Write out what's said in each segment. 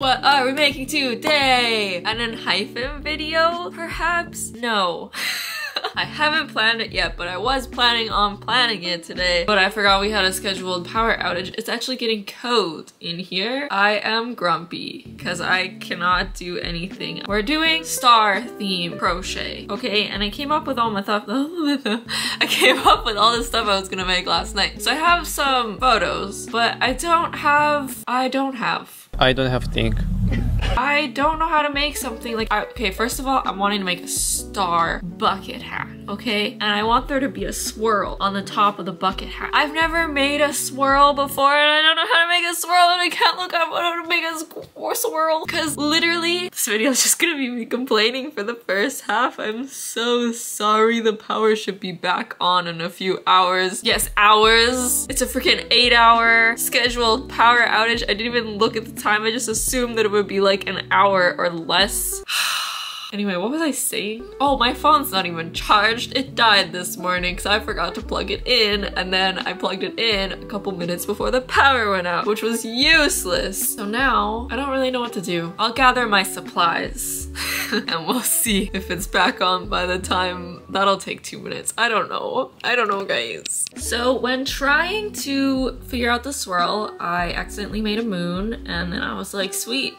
What are we making today? An hyphen video, perhaps? No. I haven't planned it yet, but I was planning on planning it today. But I forgot we had a scheduled power outage. It's actually getting cold in here. I am grumpy because I cannot do anything. We're doing star theme crochet, okay? And I came up with all my stuff. I came up with all the stuff I was gonna make last night. So I have some photos, but I don't have think. I don't know how to make something like, okay, first of all, I'm wanting to make a star bucket hat, okay? And I want there to be a swirl on the top of the bucket hat. I've never made a swirl before and I don't know how to make a swirl and I can't look up how to make a swirl because literally this video is just gonna be me complaining for the first half. I'm so sorry. The power should be back on in a few hours. Yes, hours. It's a freaking 8-hour scheduled power outage. I didn't even look at the time. I just assumed that it would be like an hour or less. Anyway, what was I saying? Oh, my phone's not even charged. It died this morning because I forgot to plug it in and then I plugged it in a couple minutes before the power went out, which was useless. So now I don't really know what to do. I'll gather my supplies and we'll see if it's back on by the time. That'll take 2 minutes. I don't know. I don't know, guys. So when trying to figure out the swirl, I accidentally made a moon and then I was like, sweet,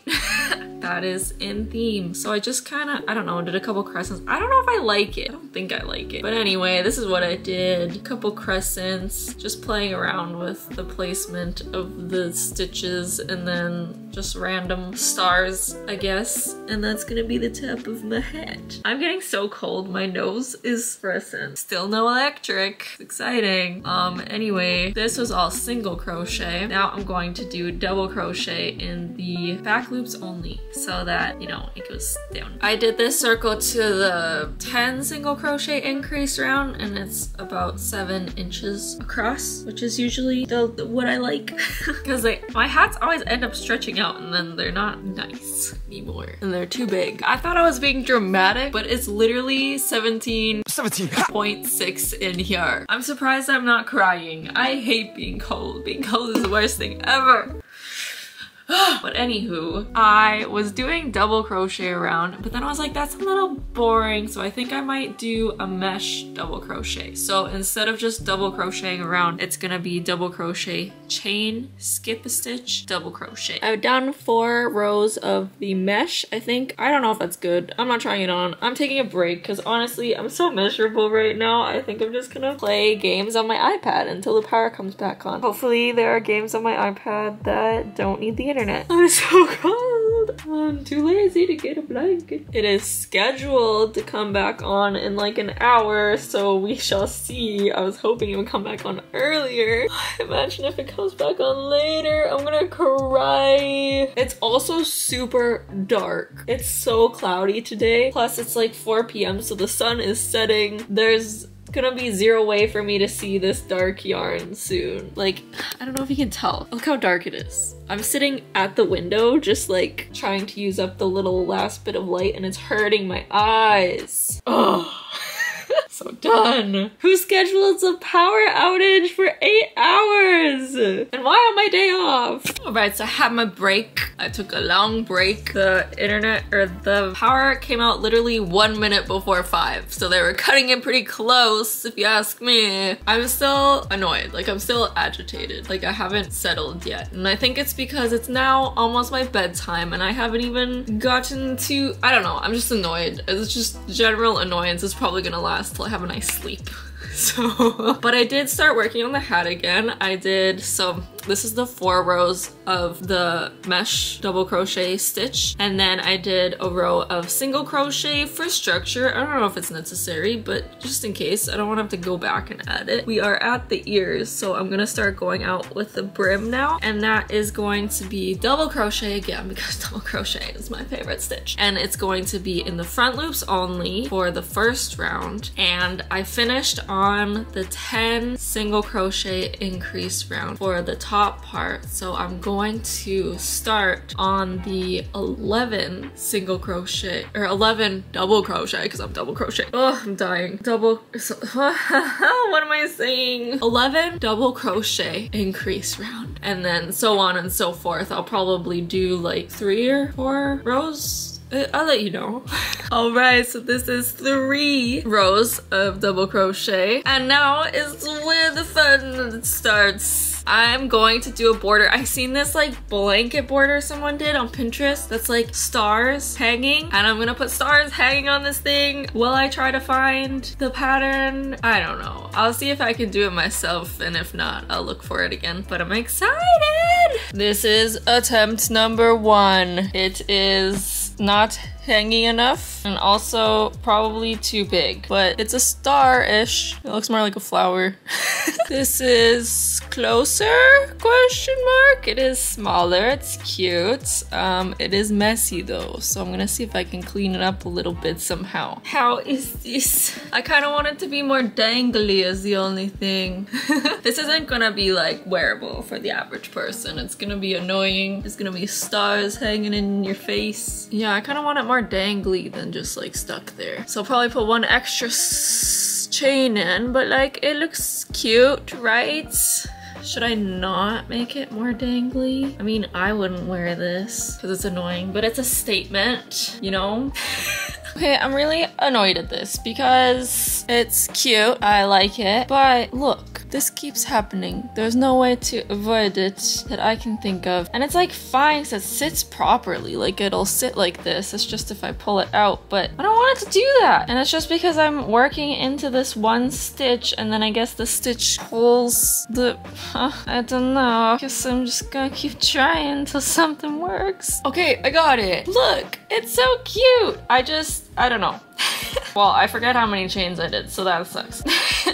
that is in theme. So I just kind of, I don't know, did a couple crescents. I don't know if I like it. I don't think I like it. But anyway, this is what I did. A couple crescents, just playing around with the placement of the stitches and then just random stars, I guess. And that's gonna be the top of my hat. I'm getting so cold, my nose is fluorescent. Still no electric. It's exciting. Anyway, this was all single crochet. Now I'm going to do double crochet in the back loops only so that, you know, it goes down. I did this circle to the 10 single crochet increase round and it's about 7 inches across, which is usually what I like because my hats always end up stretching out and then they're not nice anymore and they're too big. I thought I was being dramatic, but it's literally 17.6 in here. I'm surprised I'm not crying. I hate being cold. Being cold is the worst thing ever. But anywho, I was doing double crochet around, but then I was like, that's a little boring. So I think I might do a mesh double crochet. So instead of just double crocheting around, it's gonna be double crochet, chain, skip a stitch, double crochet. I've done 4 rows of the mesh, I think. I don't know if that's good. I'm not trying it on. I'm taking a break because honestly, I'm so miserable right now. I think I'm just gonna play games on my iPad until the power comes back on. Hopefully there are games on my iPad that don't need the internet. I'm so cold. I'm too lazy to get a blanket. It is scheduled to come back on in like an hour, so we shall see. I was hoping it would come back on earlier. Imagine if it comes back on later. I'm gonna cry. It's also super dark. It's so cloudy today. Plus it's like 4 p.m. so the sun is setting. There's gonna be 0 way for me to see this dark yarn soon. Like, I don't know if you can tell. Look how dark it is. I'm sitting at the window just like trying to use up the little last bit of light and it's hurting my eyes. Oh. So done. Who scheduled a power outage for 8 hours? And why on my day off? Alright, so I had my break. I took a long break. The internet or the power came out literally 1 minute before 5. So they were cutting it pretty close if you ask me. I'm still annoyed. Like I'm still agitated. Like I haven't settled yet. And I think it's because it's now almost my bedtime and I haven't even gotten to, I don't know. I'm just annoyed. It's just general annoyance. It's probably gonna last till I have a nice sleep. So, but I did start working on the hat again. I did, so this is the 4 rows of the mesh double crochet stitch. And then I did a row of single crochet for structure. I don't know if it's necessary, but just in case, I don't want to have to go back and add it. We are at the ears, so I'm gonna start going out with the brim now. And that is going to be double crochet again because double crochet is my favorite stitch. And it's going to be in the front loops only for the first round. And I finished on the 10 single crochet increase round for the top top part. So I'm going to start on the 11 single crochet or 11 double crochet because I'm double crochet. Oh, I'm dying. What am I saying? 11 double crochet increase round, and then so on and so forth. I'll probably do like 3 or 4 rows. I'll let you know. All right, so this is 3 rows of double crochet, and now is where the fun starts. I'm going to do a border. I seen this like blanket border someone did on Pinterest that's like stars hanging, and I'm gonna put stars hanging on this thing. Will I try to find the pattern? I don't know. I'll see if I can do it myself, and if not, I'll look for it again, but I'm excited. This is attempt number 1. It is not hanging enough and also probably too big, but it's a star-ish. It looks more like a flower. This is closer? Question mark. It is smaller. It's cute. It is messy though, so I'm gonna see if I can clean it up a little bit somehow. How is this? I kind of want it to be more dangly is the only thing. This isn't gonna be like wearable for the average person. It's gonna be annoying. There's gonna be stars hanging in your face. Yeah, I kind of want it more dangly than just like stuck there. So I'll probably put 1 extra chain in, but like it looks cute, right? Should I not make it more dangly? I mean, I wouldn't wear this because it's annoying, but it's a statement, you know? Okay, I'm really annoyed at this because it's cute, I like it, but look, this keeps happening. There's no way to avoid it that I can think of. And it's like fine because it sits properly, like it'll sit like this. It's just if I pull it out, but I don't want it to do that. And it's just because I'm working into this 1 stitch, and then I guess the stitch pulls the, I don't know. I guess I'm just gonna keep trying until something works. Okay, I got it. Look, it's so cute. I don't know. Well, I forget how many chains I did, so that sucks.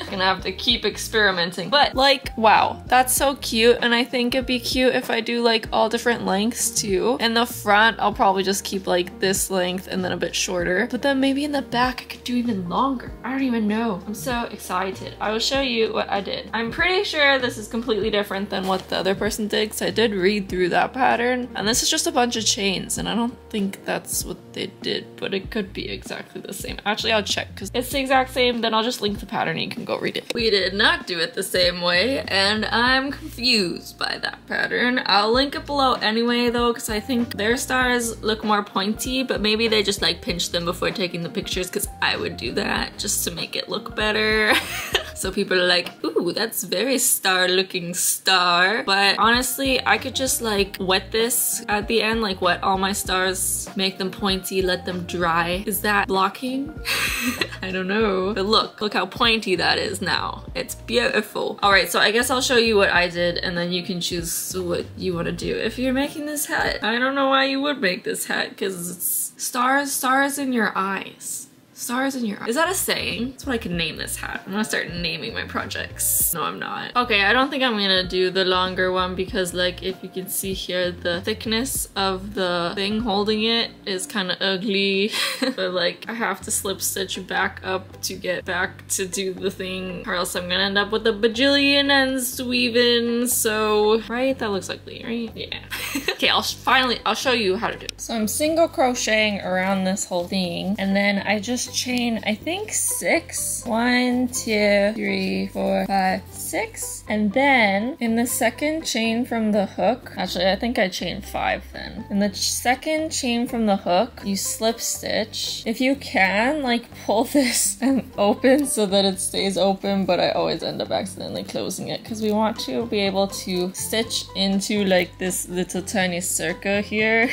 Gonna have to keep experimenting. But like, wow, that's so cute. And I think it'd be cute if I do like all different lengths too. In the front, I'll probably just keep like this length and then a bit shorter. But then maybe in the back, I could do even longer. I don't even know. I'm so excited. I will show you what I did. I'm pretty sure this is completely different than what the other person did, because I did read through that pattern. And this is just a bunch of chains, and I don't think that's what they did, but it could be exactly the same. Actually, I'll check because it's the exact same. Then I'll just link the pattern and you can go read it. We did not do it the same way, and I'm confused by that pattern. I'll link it below anyway though, because I think their stars look more pointy, but maybe they just like pinched them before taking the pictures, because I would do that just to make it look better. So people are like, ooh, that's very star looking star. But honestly, I could just like wet this at the end, like wet all my stars, make them pointy, let them dry. Is that blocking? I don't know. But look how pointy that is now. It's beautiful. All right, so I guess I'll show you what I did, and then you can choose what you want to do. If you're making this hat, I don't know why you would make this hat, because it's stars in your eyes. Stars in your eyes. Is that a saying? That's what I can name this hat. I'm gonna start naming my projects. No, I'm not. Okay, I don't think I'm gonna do the longer one, because like if you can see here, the thickness of the thing holding it is kind of ugly. But like I have to slip stitch back up to get back to do the thing, or else I'm gonna end up with a bajillion ends to weave in. So, right? That looks ugly, right? Yeah. Okay, I'll show you how to do it. So I'm single crocheting around this whole thing, and then I just chain, I think 6. 1, 2, 3, 4, 5, 6. And then in the second chain from the hook, actually I think I chained 5 then. In the second chain from the hook, you slip stitch. If you can, like pull this and open so that it stays open, but I always end up accidentally closing it, because we want to be able to stitch into like this little tiny circle here.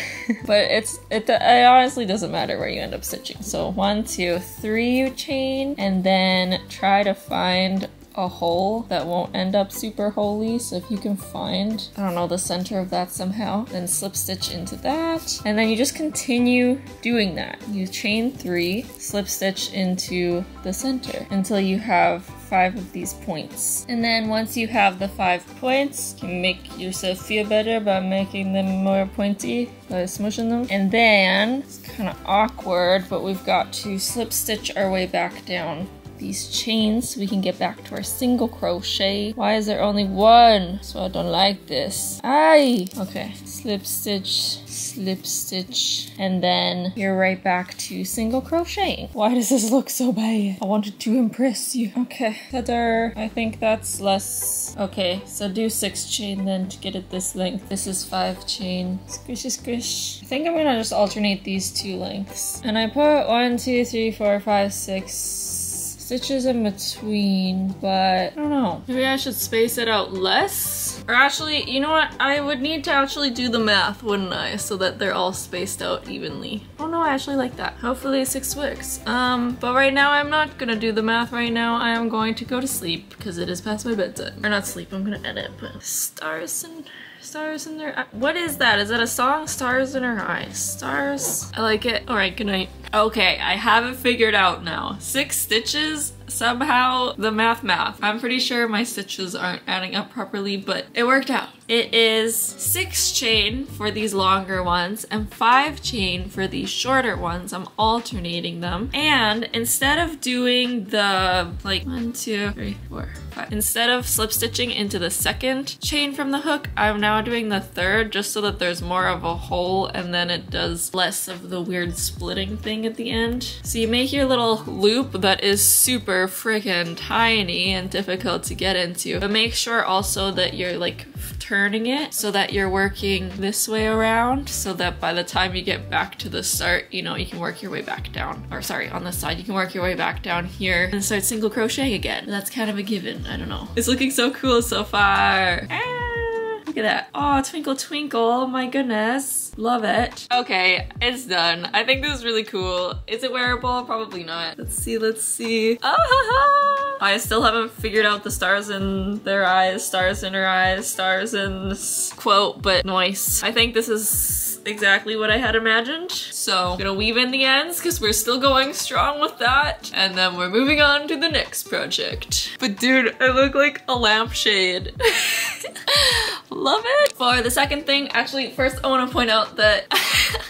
But it honestly doesn't matter where you end up stitching. So 1, 2, 3 chain, and then try to find a hole that won't end up super holy. So if you can find, I don't know, the center of that somehow, then slip stitch into that, and then you just continue doing that. You chain 3, slip stitch into the center until you have 5 of these points. And then once you have the 5 points, you can make yourself feel better by making them more pointy by smushing them. And then it's kind of awkward, but we've got to slip stitch our way back down these chains so we can get back to our single crochet. Why is there only one? So I don't like this. Aye! Okay, slip stitch, and then you're right back to single crocheting. Why does this look so bad? I wanted to impress you. Okay, ta-da. I think that's less. Okay, so do 6 chain then to get it this length. This is 5 chain. Squish, squish. I think I'm gonna just alternate these 2 lengths. And I put 1, 2, 3, 4, 5, 6 stitches in between, but I don't know. Maybe I should space it out less? Or actually, you know what? I would need to actually do the math, wouldn't I? So that they're all spaced out evenly. Oh no, I actually like that. Hopefully 6 works. But right now I'm not gonna do the math right now. I am going to go to sleep because it is past my bedtime. Or not sleep, I'm gonna edit, but stars in their eyes. What is that? Is that a song? Stars in her eyes. Stars. I like it. All right, good night. Okay, I have it figured out now. 6 stitches, somehow the math. I'm pretty sure my stitches aren't adding up properly, but it worked out. It is 6 chain for these longer ones and 5 chain for these shorter ones. I'm alternating them. And instead of doing the like 1, 2, 3, 4, 5, instead of slip stitching into the 2nd chain from the hook, I'm now doing the 3rd just so that there's more of a hole and then it does less of the weird splitting thing at the end. So you make your little loop that is super freaking tiny and difficult to get into, but make sure also that you're like turning it so that you're working this way around so that by the time you get back to the start, you know, you can work your way back down. Or sorry, on this side, you can work your way back down here and start single crocheting again. That's kind of a given, I don't know. It's looking so cool so far. Look at that. Oh, twinkle twinkle, my goodness. Love it. Okay, it's done. I think this is really cool. Is it wearable? Probably not. Let's see. Ah, I still haven't figured out the stars in their eyes, stars in her eyes, stars in this quote, but nice. I think this is exactly what I had imagined. So I'm gonna weave in the ends because we're still going strong with that. And then we're moving on to the next project. But dude, I look like a lampshade. Love it. For the second thing, actually, first I want to point out that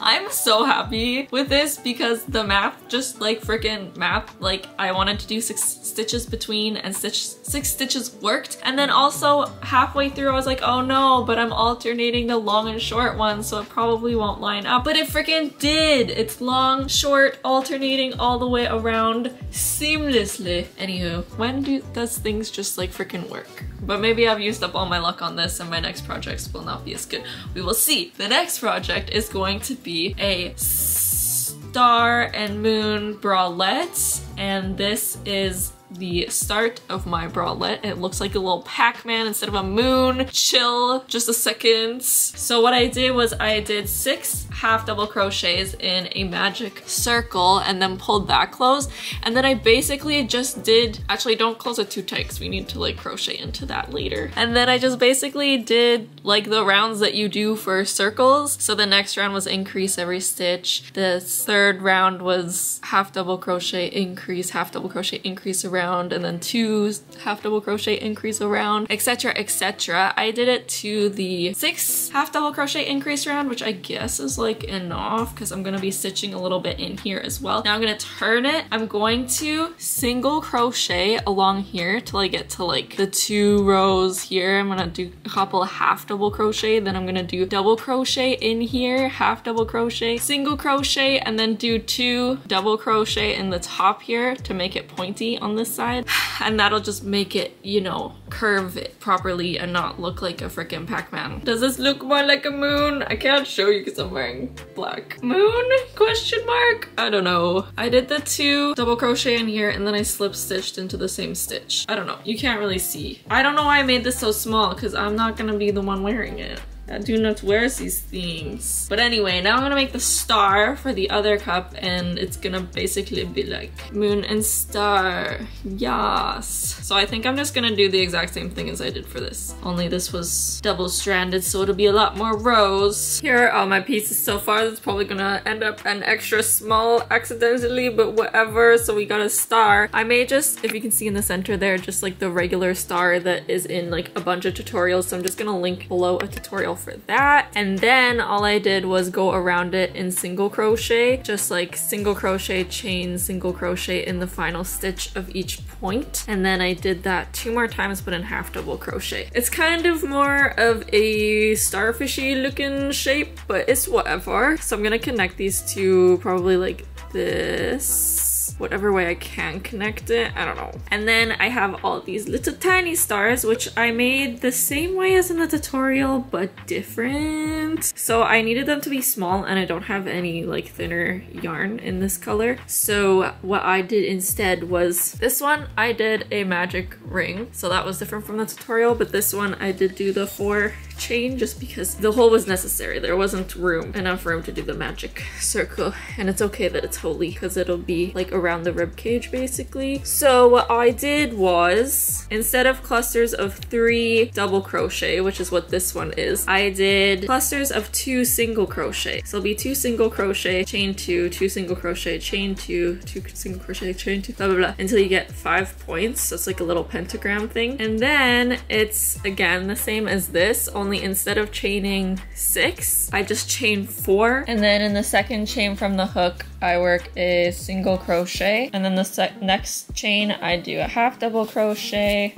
I'm so happy with this because the math, just like freaking math, like I wanted to do 6 stitches between and 6 stitches worked. And then also halfway through I was like, oh no, but I'm alternating the long and short ones, so it probably won't line up. But it freaking did. It's long, short, alternating all the way around seamlessly. Anywho, when does things just like freaking work? But maybe I've used up all my luck on this and my next projects will not be as good. We will see. The next project is going to be a star and moon bralette, and this is the start of my bralette. It looks like a little Pac-Man instead of a moon. Chill, just a second. So what I did was I did 6 half double crochets in a magic circle and then pulled that close. And then I basically just did, actually don't close it too tight because we need to like crochet into that later. And then I just basically did like the rounds that you do for circles. So the next round was increase every stitch. The 3rd round was half double crochet, increase, half double crochet, increase around, and then 2 half double crochet, increase around, etc, etc. I did it to the 6 half double crochet increase round, which I guess is like enough because I'm gonna be stitching a little bit in here as well. Now I'm gonna turn it. I'm going to single crochet along here till I get to like the 2 rows here. I'm gonna do a couple of half double crochet, then I'm gonna do double crochet in here, half double crochet, single crochet, and then do 2 double crochet in the top here to make it pointy on this side. And that'll just make it, you know, curve it properly and not look like a freaking Pac-Man. Does this look more like a moon? I can't show you because I'm wearing black. Moon? Question mark? I don't know. I did the 2 double crochet in here and then I slip stitched into the same stitch. I don't know. You can't really see. I don't know why I made this so small because I'm not gonna be the one wearing it. I do not wear these things. But anyway, now I'm gonna make the star for the other cup and it's gonna basically be like moon and star. Yes. So I think I'm just gonna do the exact same thing as I did for this. Only this was double stranded, so it'll be a lot more rows. Here are all my pieces so far. That's probably gonna end up an extra small accidentally, but whatever. So we got a star. I may just, if you can see in the center there, just like the regular star that is in like a bunch of tutorials. So I'm just gonna link below a tutorial tutorial for that. And then all I did was go around it in single crochet, just like single crochet, chain, single crochet in the final stitch of each point. And then I did that 2 more times, but in half double crochet. It's kind of more of a starfishy looking shape, but it's whatever. So I'm gonna connect these two probably like this, whatever way I can connect it, I don't know. And then I have all these little tiny stars, which I made the same way as in the tutorial, but different. So I needed them to be small, and I don't have any like thinner yarn in this color. So what I did instead was this one, I did a magic ring. So that was different from the tutorial, but this one I did do the 4 chain just because the hole was necessary. There wasn't enough room to do the magic circle, and it's okay that it's holy because it'll be like around the rib cage basically. So what I did was, instead of clusters of 3 double crochet, which is what this one is, I did clusters of 2 single crochet. So it'll be 2 single crochet, chain 2, 2 single crochet, chain 2, 2 single crochet, chain 2, blah blah blah, until you get 5 points. So it's like a little pentagram thing. And then it's again the same as this, only instead of chaining 6, I just chain 4. And then in the second chain from the hook, I work a single crochet. And then the next chain, I do a half double crochet.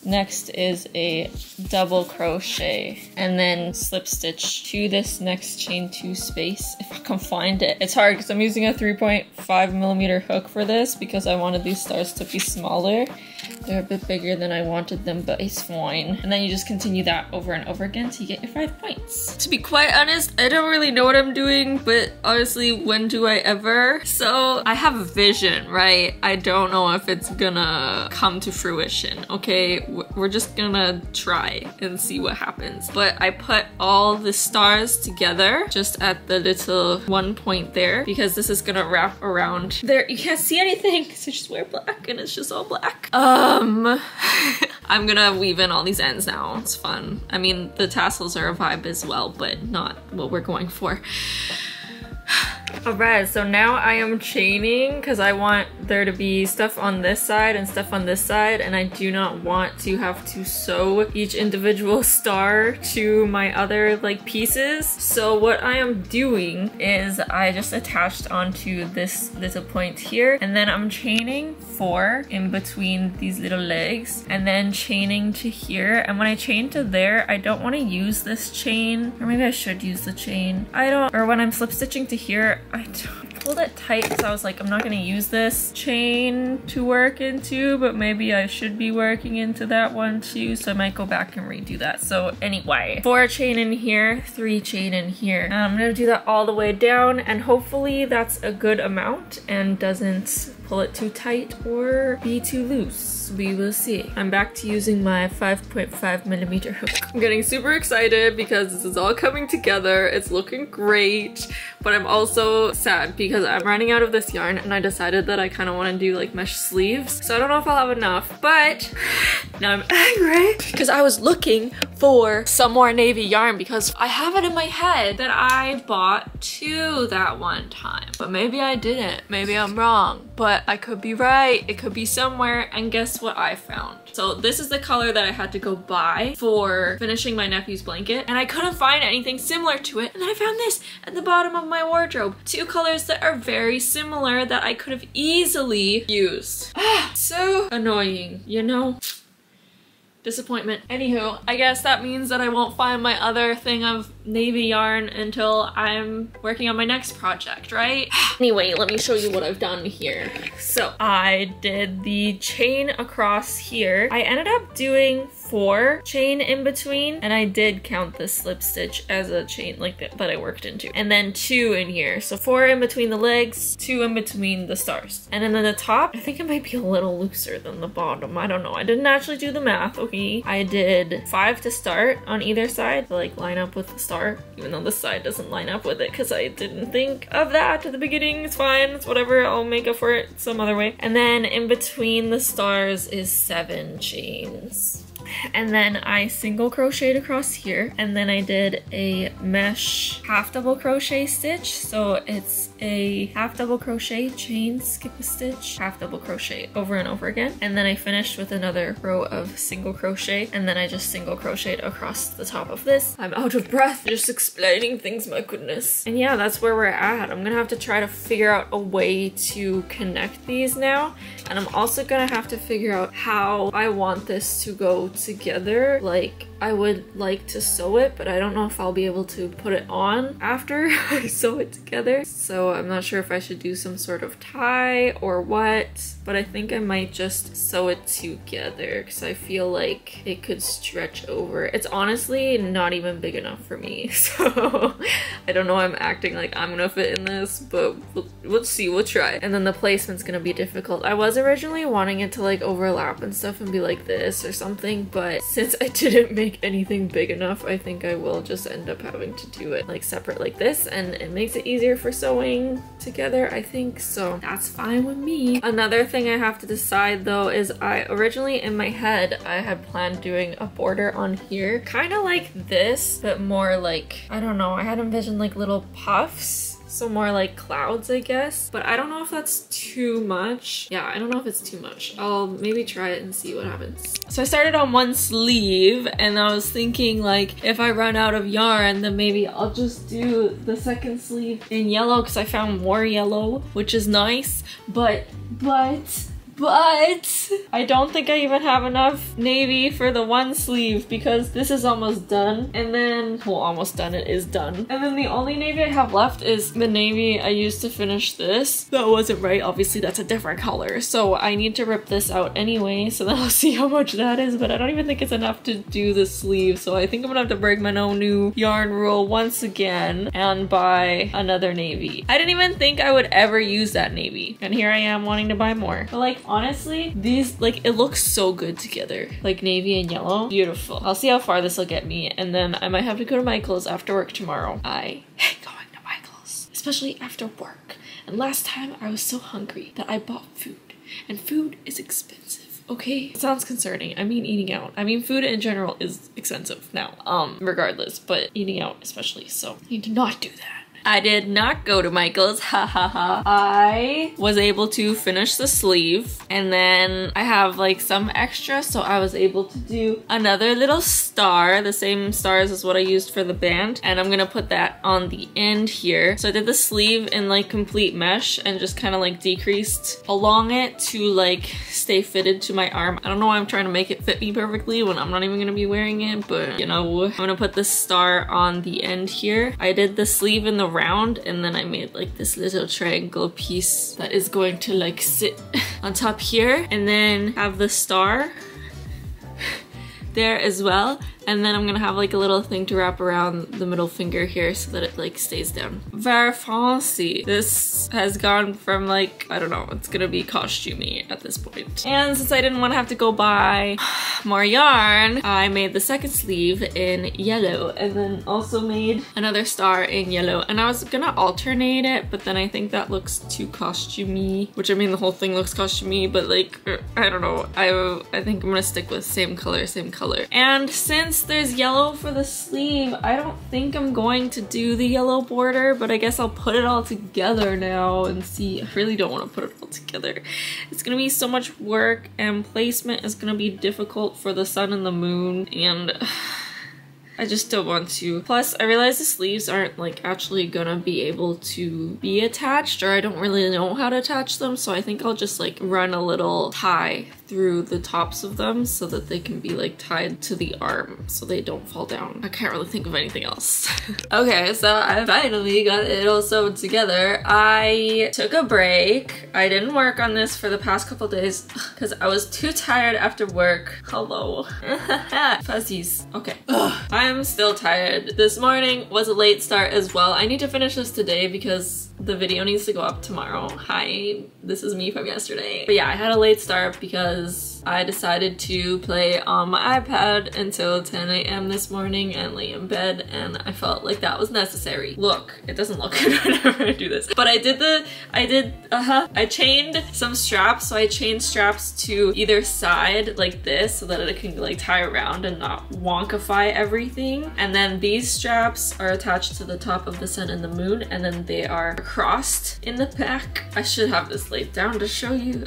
Next is a double crochet, and then slip stitch to this next chain 2 space if I can find it. It's hard because I'm using a 3.5mm hook for this because I wanted these stars to be smaller. They're a bit bigger than I wanted them, but it's fine. And then you just continue that over and over again till you get your 5 points. To be quite honest, I don't really know what I'm doing, but honestly, when do I ever? So I have a vision, right? I don't know if it's gonna come to fruition, okay? We're just gonna try and see what happens. But I put all the stars together just at the little one point there because this is gonna wrap around there. You can't see anything because I just wear black and it's just all black. I'm gonna weave in all these ends now. It's fun. I mean, the tassels are a vibe as well, but not what we're going for. Alright, so now I am chaining because I want there to be stuff on this side and stuff on this side, and I do not want to have to sew each individual star to my other like pieces. So what I am doing is I just attached onto this little point here, and then I'm chaining 4 in between these little legs, and then chaining to here. And when I chain to there, I don't want to use this chain, or maybe I should use the chain. Or when I'm slip stitching to here, I pulled it tight because I was like, I'm not going to use this chain to work into, but maybe I should be working into that one too, so I might go back and redo that. So anyway, 4 chain in here, 3 chain in here. I'm going to do that all the way down, and hopefully that's a good amount and doesn't pull it too tight or be too loose. We will see. I'm back to using my 5.5mm hook. I'm getting super excited because this is all coming together. It's looking great, but I'm also sad because I'm running out of this yarn, and I decided that I kind of want to do like mesh sleeves. So I don't know if I'll have enough, but now I'm angry because I was looking for some more navy yarn because I have it in my head that I bought 2 that one time, but maybe I didn't. Maybe I'm wrong, but I could be right. It could be somewhere, and guess what I found? So this is the color that I had to go buy for finishing my nephew's blanket, and I couldn't find anything similar to it, and then I found this at the bottom of my wardrobe. 2 colors that are very similar that I could have easily used. So annoying, you know? Disappointment. Anywho, I guess that means that I won't find my other thing of navy yarn until I'm working on my next project, right? Anyway, let me show you what I've done here. So I did the chain across here. I ended up doing 4 chain in between, and I did count the slip stitch as a chain like that I worked into, and then 2 in here. So 4 in between the legs, 2 in between the stars, and then the top, I think it might be a little looser than the bottom. I don't know. I didn't actually do the math. Okay, I did 5 to start on either side to like line up with the star, even though this side doesn't line up with it because I didn't think of that at the beginning. It's fine. It's whatever. I'll make up for it some other way. And then in between the stars is 7 chains. And then I single crocheted across here, and then I did a mesh half double crochet stitch. So it's a half double crochet, chain, skip a stitch, half double crochet over and over again. And then I finished with another row of single crochet, and then I just single crocheted across the top of this. I'm out of breath just explaining things, my goodness. And yeah, that's where we're at. I'm gonna have to try to figure out a way to connect these now. And I'm also gonna have to figure out how I want this to go together. Like, I would like to sew it, but I don't know if I'll be able to put it on after I sew it together. So I'm not sure if I should do some sort of tie or what, but I think I might just sew it together because I feel like it could stretch over. It's honestly not even big enough for me, so I don't know why I'm acting like I'm gonna fit in this, but we'll see, we'll try. And then the placement's gonna be difficult. I was originally wanting it to like overlap and stuff and be like this or something, but since I didn't make anything big enough, I think I will just end up having to do it like separate like this, and it makes it easier for sewing together, I think, so that's fine with me. Another thing I have to decide though is I originally in my head I had planned doing a border on here, kind of like this, but more like, I don't know, I had envisioned like little puffs. So more like clouds, I guess. But I don't know if that's too much. Yeah, I don't know if it's too much. I'll maybe try it and see what happens. So I started on one sleeve and I was thinking like if I run out of yarn then maybe I'll just do the second sleeve in yellow because I found more yellow, which is nice. But I don't think I even have enough navy for the one sleeve because this is almost done, and then, well, almost done, it is done. And then the only navy I have left is the navy I used to finish this. That wasn't right, obviously that's a different color. So I need to rip this out anyway, so then I'll see how much that is, but I don't even think it's enough to do the sleeve. So I think I'm gonna have to break my no new yarn rule once again and buy another navy. I didn't even think I would ever use that navy, and here I am wanting to buy more. But like, honestly, these, like, it looks so good together. Like navy and yellow, beautiful. I'll see how far this will get me, and then I might have to go to Michael's after work tomorrow. I hate going to Michael's, especially after work. And last time I was so hungry that I bought food, and food is expensive. Okay, it sounds concerning. I mean eating out. I mean food in general is expensive now, regardless, but eating out especially, so I need to not do that. I did not go to Michael's, ha ha ha. I was able to finish the sleeve, and then I have like some extra, so I was able to do another little star, the same stars as what I used for the band, and I'm gonna put that on the end here. So I did the sleeve in like complete mesh and just kind of like decreased along it to like stay fitted to my arm. I don't know why I'm trying to make it fit me perfectly when I'm not even gonna be wearing it, but you know, I'm gonna put the star on the end here. I did the sleeve in the round, and then I made like this little triangle piece that is going to like sit on top here, and then have the star there as well. And then I'm gonna have like a little thing to wrap around the middle finger here so that it like stays down. Very fancy. This has gone from like, I don't know, it's gonna be costumey at this point. And since I didn't want to have to go buy more yarn, I made the second sleeve in yellow, and then also made another star in yellow. And I was gonna alternate it, but then I think that looks too costumey, which I mean the whole thing looks costumey, but like, I don't know. I think I'm gonna stick with same color, same color. And since there's yellow for the sleeve, I don't think I'm going to do the yellow border, but I guess I'll put it all together now and see. I really don't want to put it all together. It's gonna be so much work, and placement is gonna be difficult for the sun and the moon, and I just don't want to. Plus, I realize the sleeves aren't like actually gonna be able to be attached, or I don't really know how to attach them, so I think I'll just like run a little tie through the tops of them so that they can be like tied to the arm so they don't fall down. I can't really think of anything else. Okay, so I finally got it all sewed together. I took a break. I didn't work on this for the past couple days because I was too tired after work. Hello. Fuzzies. Okay. Ugh. I'm still tired. This morning was a late start as well. I need to finish this today because the video needs to go up tomorrow. Hi, this is me from yesterday. But yeah, I had a late start because because I decided to play on my iPad until 10 a.m. this morning and lay in bed, and I felt like that was necessary. Look, it doesn't look good whenever I do this, but I chained some straps. So I chained straps to either side like this so that it can like tie around and not wonkify everything. And then these straps are attached to the top of the sun and the moon, and then they are crossed in the back. I should have this laid down to show you.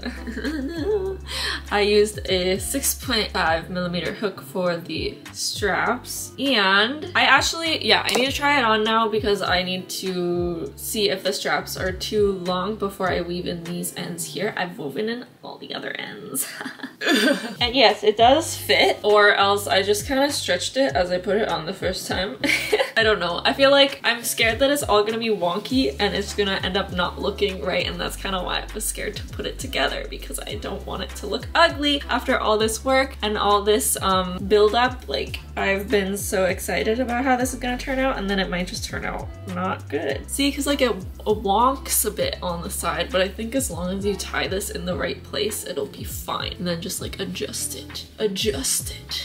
I used a 6.5mm hook for the straps, and I actually, yeah, I need to try it on now because I need to see if the straps are too long before I weave in these ends here. I've woven in all the other ends. And yes, it does fit, or else I just kind of stretched it as I put it on the first time. I don't know. I feel like I'm scared that it's all gonna be wonky and it's gonna end up not looking right, and that's kind of why I was scared to put it together, because I don't want it to look ugly after all this work and all this build up. Like, I've been so excited about how this is gonna turn out, and then it might just turn out not good. See, because like it wonks a bit on the side, but I think as long as you tie this in the right place, it'll be fine. And then just like adjust it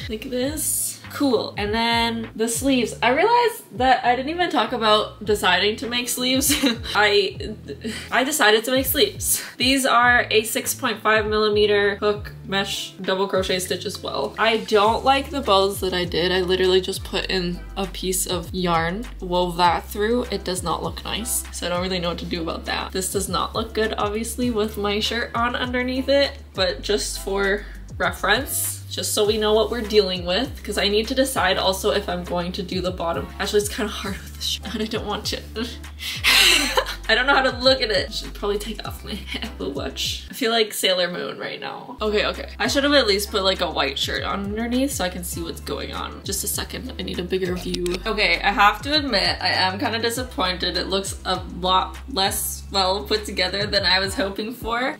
like this. Cool. And then the sleeves. I realized that I didn't even talk about deciding to make sleeves. I decided to make sleeves. These are a 6.5mm hook mesh double crochet stitch as well. I don't like the bows that I did. I literally just put in a piece of yarn, wove that through. It does not look nice, so I don't really know what to do about that. This does not look good, obviously, with my shirt on underneath it, but just for reference, just so we know what we're dealing with, because I need to decide also if I'm going to do the bottom. Actually, it's kind of hard with this shirt and I don't want to. I don't know how to look at it. I should probably take off my Apple Watch. I feel like Sailor Moon right now. Okay. I should have at least put like a white shirt on underneath so I can see what's going on. Just a second, I need a bigger view. Okay, I have to admit, I am kind of disappointed. It looks a lot less well put together than I was hoping for.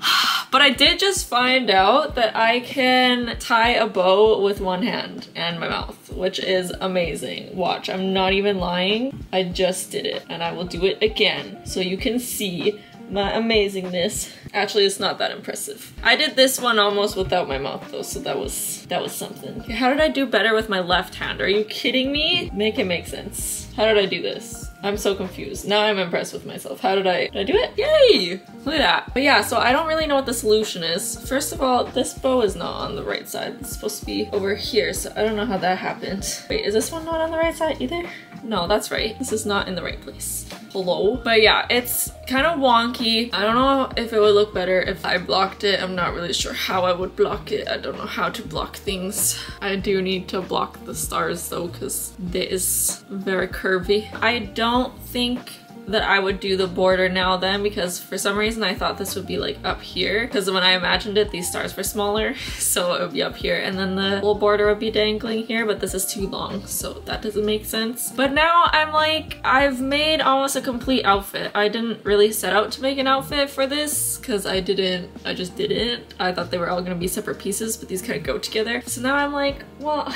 But I did just find out that I can tie a bow with one hand and my mouth, which is amazing. Watch, I'm not even lying. I just did it, and I will do it again so you can see my amazingness. Actually, it's not that impressive. I did this one almost without my mouth though, so that was something. Okay, how did I do better with my left hand? Are you kidding me? Make it make sense. How did I do this? I'm so confused. Now I'm impressed with myself. How did I do it? Yay! Look at that. But yeah, so I don't really know what the solution is. First of all, this bow is not on the right side. It's supposed to be over here, so I don't know how that happened. Wait, is this one not on the right side either? No, that's right. This is not in the right place. Hello? But yeah, it's kind of wonky. I don't know if it would look better if I blocked it. I'm not really sure how I would block it. I don't know how to block things. I do need to block the stars though, because it is very curvy. I don't think that I would do the border now then, because for some reason I thought this would be like up here, because when I imagined it, these stars were smaller, so it would be up here and then the little border would be dangling here, but this is too long, so that doesn't make sense. But now I'm like, I've made almost a complete outfit. I didn't really set out to make an outfit for this because I just didn't. I thought they were all gonna be separate pieces, but these kind of go together. So now I'm like, well,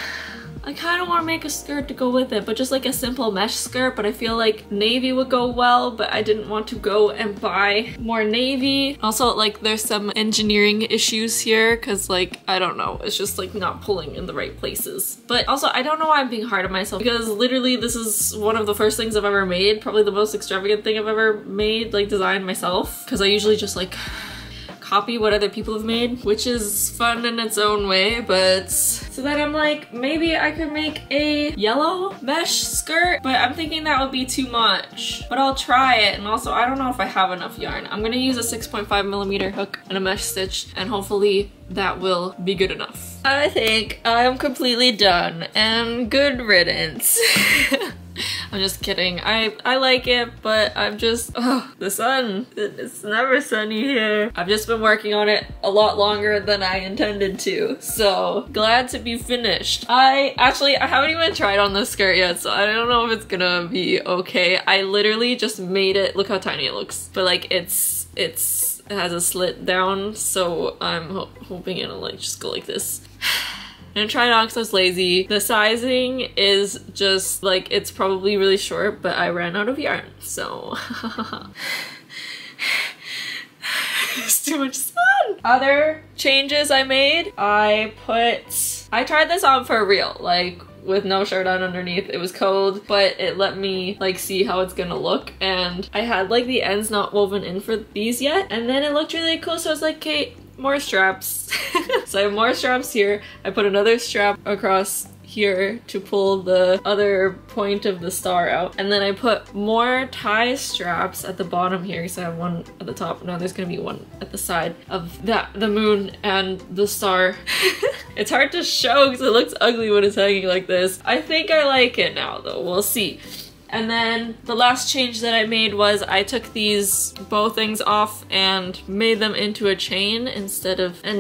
I kind of want to make a skirt to go with it, but just like a simple mesh skirt, but I feel like navy would go well, but I didn't want to go and buy more navy. Also, like, there's some engineering issues here because, like, I don't know, it's just like not pulling in the right places. But also, I don't know why I'm being hard on myself, because literally this is one of the first things I've ever made, probably the most extravagant thing I've ever made, like designed myself, because I usually just like copy what other people have made, which is fun in its own way. But so then I'm like, maybe I could make a yellow mesh skirt, but I'm thinking that would be too much, but I'll try it. And also, I don't know if I have enough yarn. I'm gonna use a 6.5mm hook and a mesh stitch, and hopefully that will be good enough. I think I'm completely done, and good riddance. I'm just kidding. I like it, but I'm just, the sun. It's never sunny here. I've just been working on it a lot longer than I intended to, so glad to be finished. I haven't even tried on this skirt yet, so I don't know if it's gonna be okay. I literally just made it. Look how tiny it looks. But like, it has a slit down, so I'm hoping it'll like just go like this. I'm gonna try it on because I was lazy. The sizing is just like, it's probably really short, but I ran out of yarn, so. It's too much sun. on! Other changes I made, I tried this on for real, like with no shirt on underneath. It was cold, but it let me like see how it's gonna look, and I had like the ends not woven in for these yet, and then it looked really cool, so I was like, okay, more straps. So I have more straps here. I put another strap across here to pull the other point of the star out, and then I put more tie straps at the bottom here, so I have one at the top. Now there's gonna be one at the side of the moon and the star. It's hard to show because it looks ugly when it's hanging like this. I think I like it now though, we'll see. And then the last change that I made was I took these bow things off and made them into a chain and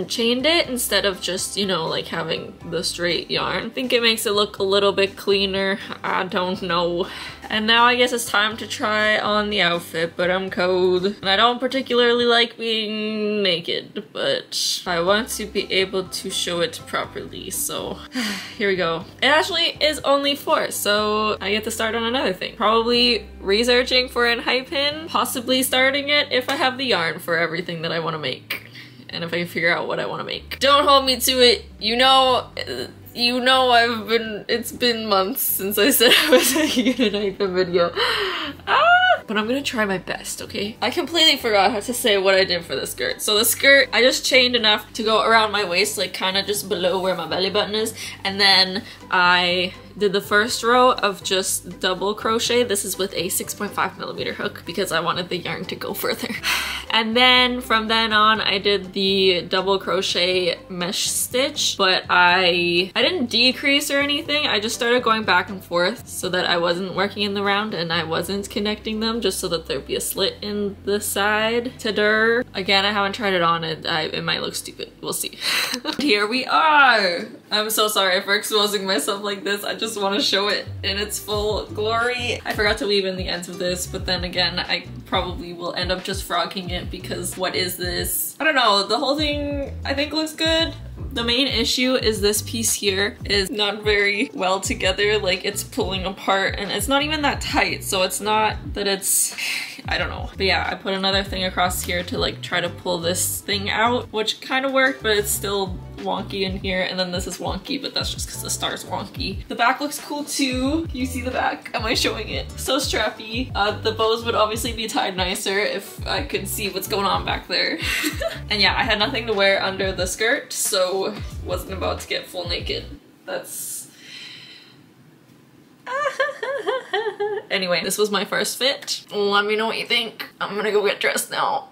chained it instead of just, you know, like having the straight yarn. I think it makes it look a little bit cleaner. I don't know. And now I guess it's time to try on the outfit, but I'm cold. And I don't particularly like being naked, but I want to be able to show it properly, so here we go. It actually is only 4, so I get to start on another thing. Probably researching for an high pin, possibly starting it if I have the yarn for everything that I want to make. And if I can figure out what I want to make. Don't hold me to it, you know it's been months since I said I was making an hyphen video. But I'm gonna try my best, okay? I completely forgot how to say what I did for the skirt. So the skirt, I just chained enough to go around my waist, like kind of just below where my belly button is. And then I did the first row of just double crochet. This is with a 6.5mm hook because I wanted the yarn to go further. And then from then on, I did the double crochet mesh stitch, but I didn't decrease or anything. I just started going back and forth so that I wasn't working in the round and I wasn't connecting them, just so that there'd be a slit in the side. Ta-der. Again, I haven't tried it on. It might look stupid. We'll see. Here we are. I'm so sorry for exposing myself like this. I just want to show it in its full glory. I forgot to weave in the ends of this, but then again, I probably will end up just frogging it because what is this? I don't know. The whole thing I think looks good. The main issue is this piece here is not very well together, like it's pulling apart and it's not even that tight, so it's not that it's, I don't know. But yeah, I put another thing across here to like try to pull this thing out, which kind of worked, but it's still wonky in here, and then this is wonky, but that's just because the star's wonky. The back looks cool too. Can you see the back? Am I showing it? So strappy. The bows would obviously be tied nicer if I could see what's going on back there. And yeah, I had nothing to wear under the skirt, so wasn't about to get full naked. That's... Anyway, this was my first fit. Let me know what you think. I'm gonna go get dressed now.